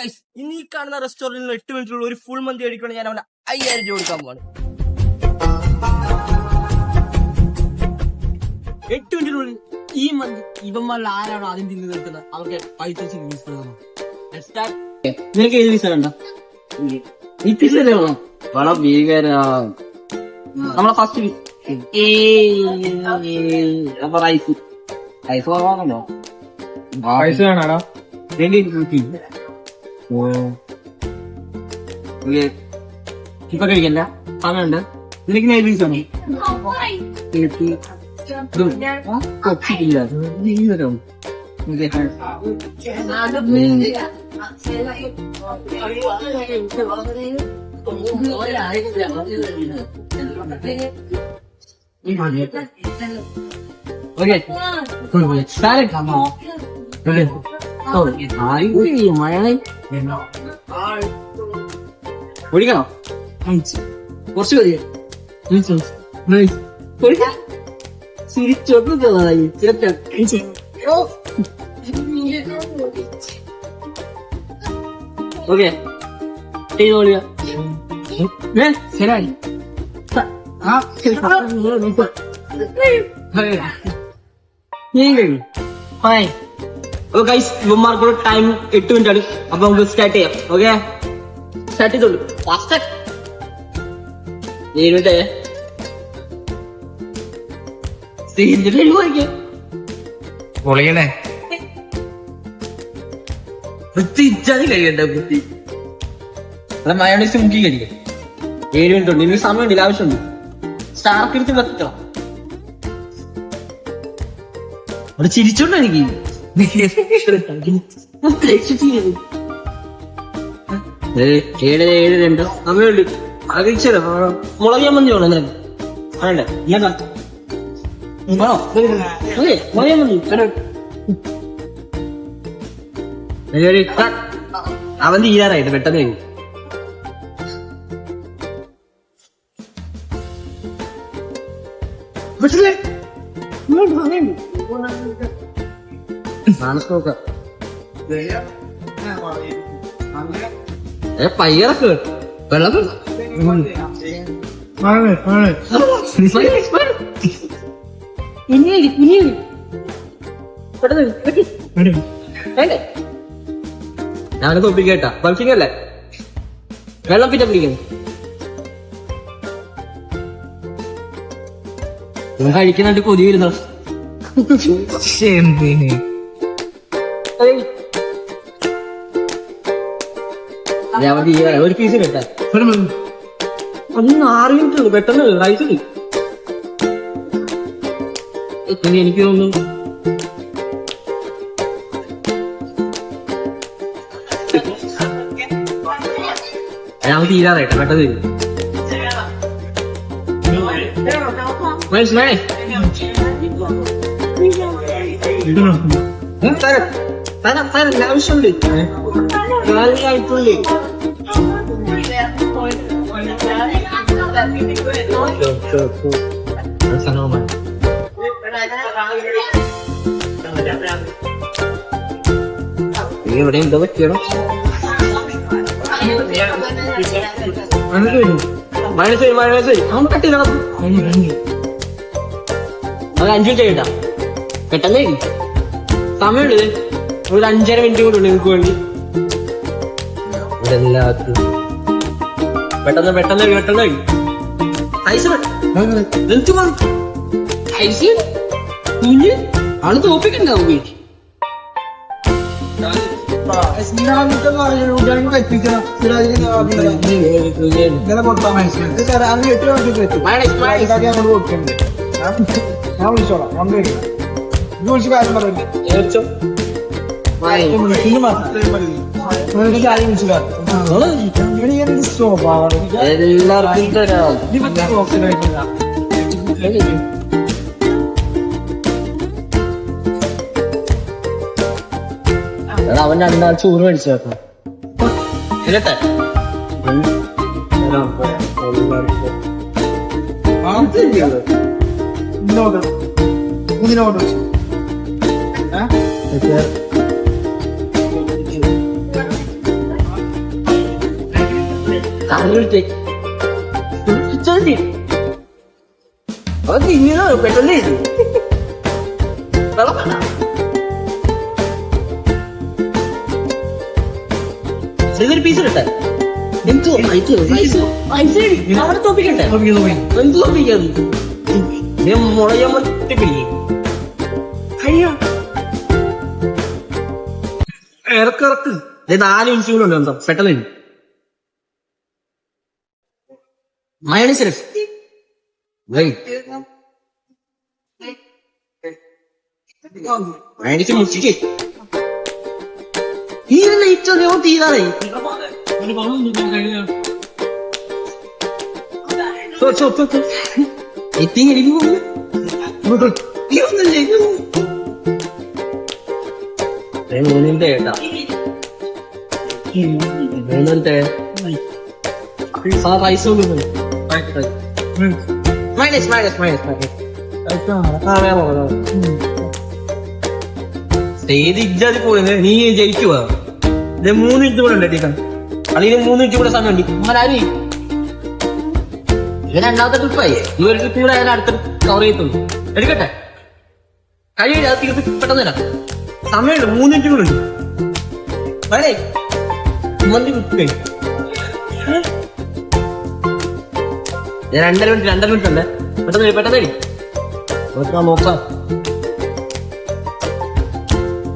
Guys, ഇന്ന് ഈ കാണുന്ന റെസ്റ്റോറന്റിൽ 8 മിനിറ്റുള്ള ഒരു ഫുൾ മന്തി അടിക്കണം. ഞാൻ അവന് 5000 രൂപ കൊടുക്കാൻ പോവാണ്. 8 മിനിറ്റിനുള്ളിൽ ഈ മന്തി ഇവന്മാരിൽ ആരാണോ ആദ്യം തിന്ന് നിൽക്കുന്നത് അവർക്ക് 5000 യൂസ് കൊടുക്കണം. നിനക്ക് ഏത് പീസ വേണ്ട? ഈ പീസ വളരെ ഭീകര. നമ്മളെ ഫസ്റ്റ് റൈസ് റൈസ് കുറവാണല്ലോ. പൈസ വേണോ? ഇപ്പൊ കഴിക്കണ്ട, പണമുണ്ട്. നിനക്ക് നെയ് പീസ് വേണം? ഒഴിക്കണോ? കുറച്ച് ഓക്കെ ശരിയായി. ഇവന്മാർക്കുള്ള ടൈം 8 മിനിറ്റ് ആണ്. അപ്പൊ നമുക്ക് സ്റ്റാർട്ട് ചെയ്യാം. ഓക്കെ, സ്റ്റാർട്ട് ചെയ്തോളൂ. ഫാസ്റ്റ് 7 മിനിറ്റ് പൊളിയണേ. കഴിയണ്ട ബുദ്ധി. മയോണൈസ് മുക്കി കഴിക്കാം. 7 മിനിറ്റ് ഉണ്ട്. ഇനി സമയമുണ്ട്, ആവശ്യമുണ്ട്. സ്റ്റാർക്കിടിച്ച് കത്തിക്കണം. അവിടെ ചിരിച്ചോണ്ടോ എനിക്ക്? ഏഴ് രണ്ട് സമയമുണ്ട്. കഴിച്ചല്ലോ. മുളക് മന്തി വേണം നിനക്ക്? വേണ്ടേ? ഞാൻ അവൻ തീരാറായിട്ട് പെട്ടെന്ന് കഴിഞ്ഞു. പയ്യറക്ക് വെള്ളം ഞാനത് ഒപ്പിക്കേട്ടാ. ബൾക്കിങ്ങല്ലേ? വെള്ളം പിന്നെ പിടിക്കുന്നു. കഴിക്കുന്നുണ്ട് കൊതി വരുന്നു. ഒരു പീസ് കേട്ടാ. അതൊന്നും 6 മിനിറ്റ് ഉള്ളു. പെട്ടെന്ന് റൈസ് എനിക്ക് തോന്നുന്നു ഞാൻ തീരാറായിട്ട് പെട്ടെന്ന് തരും. ആവശ്യമുണ്ട്. ഇവിടെ എന്തോ പറ്റിയോ? അത് 5 മിനിറ്റ് കേട്ടാ. പെട്ടെന്ന് സമയമുള്ളത് ഒരു 5.5 മിനിറ്റ് കൂടെ ഉണ്ട് നിങ്ങൾക്ക് വേണ്ടി. ഇതെല്ലാത്തും പെട്ടെന്ന് പെട്ടെന്ന് പെട്ടെന്ന് കുഞ്ഞ് ആള് തോപ്പിക്കണ്ടാവും വീട്ടിൽ. ഞാൻ വിളിച്ചോളാം. വിളിച്ച് കാര്യം പറയല്ലേ? അവൻ 2 ആൾ ചോറ് മേടിച്ചു വെക്കണം. ഇരട്ടെ അവൻ തിന്നോ പെട്ടെന്ന് ചെറിയൊരു പീസ് കിട്ടാൻ എന്തോ അവിടെ തോപ്പിക്കട്ടെ എന്ത് തോപ്പിക്കാത് മുളയമ്മത്തി പിടിക്കും കഴിയാ ഇറക്കിറക്ക് 4 മിനിറ്റ് കൂടെ ഉണ്ട് എന്തോ പെട്ടെന്ന് മയോണൈസ് മയോണൈസ് മുച്ചിക്ക് ഈ ലൈറ്റ് തീരാറേ എത്തിങ്ങനെനിക്ക് മൂന്നിന്റെ ഏട്ടാ മൂന്നിന്റെ റൈസ് മൈനസ് ഇജ്ജാതി പോയി നീ ജയിക്കുക 3 മിനിറ്റ് കൂടെ ഉണ്ട് ടീക്കാൻ അല്ലെങ്കിൽ 3 മിനിറ്റ് കൂടെ സമയം ഉണ്ട് അമ്മരാരി ഇത് രണ്ടാമത്തെ ട്രിപ്പായി ഈ ഒരു ട്രിപ്പ് കൂടെ അതിന് അടുത്ത കവർ ചെയ്യത്തുള്ളൂ എടുക്കട്ടെ കഴിയില്ല അത് തീർത്ത് പെട്ടെന്ന് തരാം സമയമുണ്ട് 3 മിനിറ്റ് കൂടെ ഉണ്ട് വരേ മന്തി കുത്തി കഴിഞ്ഞു 2.5 മിനിറ്റ് ഉണ്ട് പെട്ടെന്ന് നോക്കാം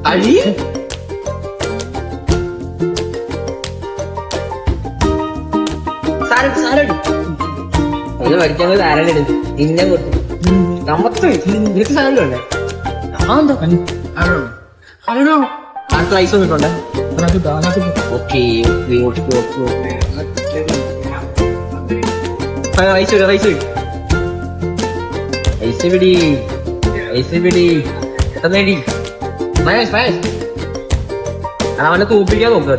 അഴി സാരടി പഠിക്കാൻ സാരടി ഇന്നെ കൊടുത്തു നമ്മത്ത് നിനക്ക് സാരല്ലേ ഉണ്ടേ അടുത്ത റൈസ് വന്നിട്ടുണ്ടേ ഓക്കെ റൈസ് പിടി പെട്ടെന്നേടി അവനെ തൂപ്പിക്കാൻ നോക്കുക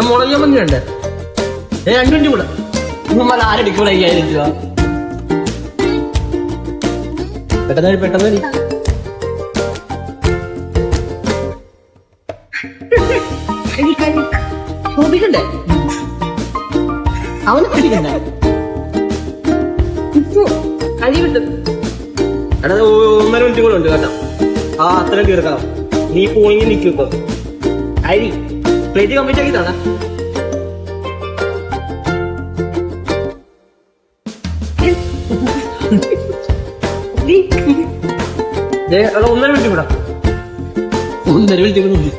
മുളകാൻ വന്നിട്ടുണ്ട് 2 മിനിറ്റ് കൂടെ നമ്മൾ ആരടിക്കൂടെ 5000 രൂപ പെട്ടെന്ന് തോപ്പിക്കണ്ടേ അവനെ പിടിക്കണ്ടേ കഴി വിട്ടു എടാ 1.5 മിനിറ്റ് കൂടെ ഉണ്ട് കേട്ടോ അത്രയും തീർക്കണം നീ പോയി നിൽക്കും ഇപ്പൊ അരി പ്ലേറ്റ് കംപ്ലീറ്റ് ആക്കി തന്നെ 1.5 മിനിറ്റ് കൂടെ 1.5 മിനിറ്റ് കൂടെ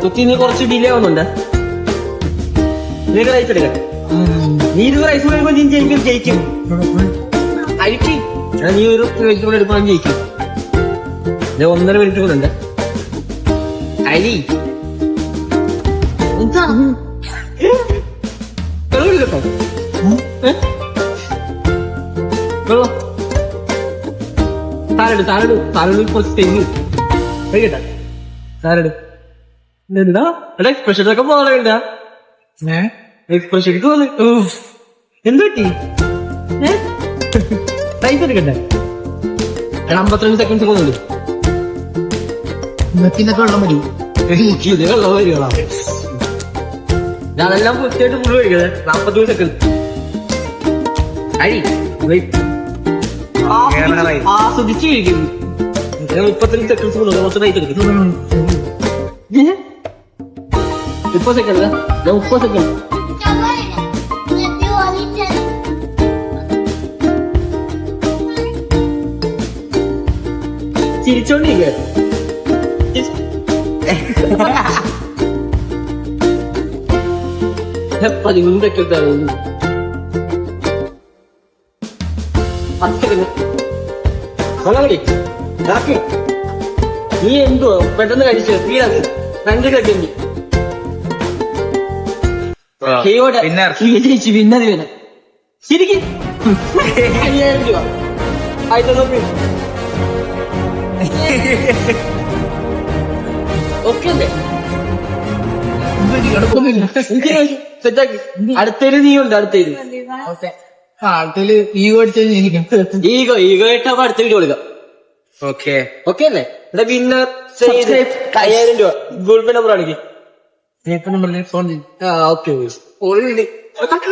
കുത്തി നീ കുറച്ച് ഡിലേ ആവുന്നുണ്ട് നിനക്ക് റൈസ് എടുക്കാം നീ ഇത് റൈസ് വരുമ്പോ നീ ജയിക്കും അരിക്ക് നീ ഒരു റൈസ് കൂടെ എടുക്കണം ജയിക്കും 1.5 മിനിറ്റ് കൂടെ ഉണ്ട് അരി കേട്ടോ സാലഡ് കുറച്ച് തെങ്ങ് കഴിക്കട്ടെ സാലഡ് എന്താ എടാ എക്സ്പ്രഷനൊക്കെ പോകണ്ട എക്സ്പ്രഷൻ എന്ത് പറ്റി റൈസ് എടുക്കട്ടെ 52 സെക്കൻഡ്സ് പോകുന്നുണ്ട് വെള്ളം വരും വെള്ളം വരുവാ ഞാനെല്ലാം കൃത്യമായിട്ട് ഫുള്ള് കഴിക്കണേ 42 സെക്കൻഡ് അരി ആസ്വദിച്ച് കഴിക്കുന്നു 35 സെക്കൻഡ്സ് കൊണ്ട് കുറച്ച് റൈസ് എടുക്കും 30 സെക്കൻഡ് 30 സെക്കൻഡ് ചിരിച്ചോണ്ടിരിക്കുക 13 സെക്കൻഡ് നീ എന്തോ പെട്ടെന്ന് കഴിച്ചു വീടാക്കി 2 സെക്കൻഡ് വിജയിച്ചു പിന്നത് വേണം ശരിക്കും 5000 രൂപ ഓക്കെ അല്ലേ സെറ്റാക്കി അടുത്തേര് നീ ഉണ്ട് അടുത്തേര് ഈഗോ ഇട്ടപ്പോ അടുത്ത വീഡിയോ കൊടുക്കാം ഓക്കെ അല്ലേ ഇവിടെ വിന്നർ 5000 രൂപ ഗൂഗിൾ പേ നമ്പർ ആണെങ്കിൽ ഓക്കെ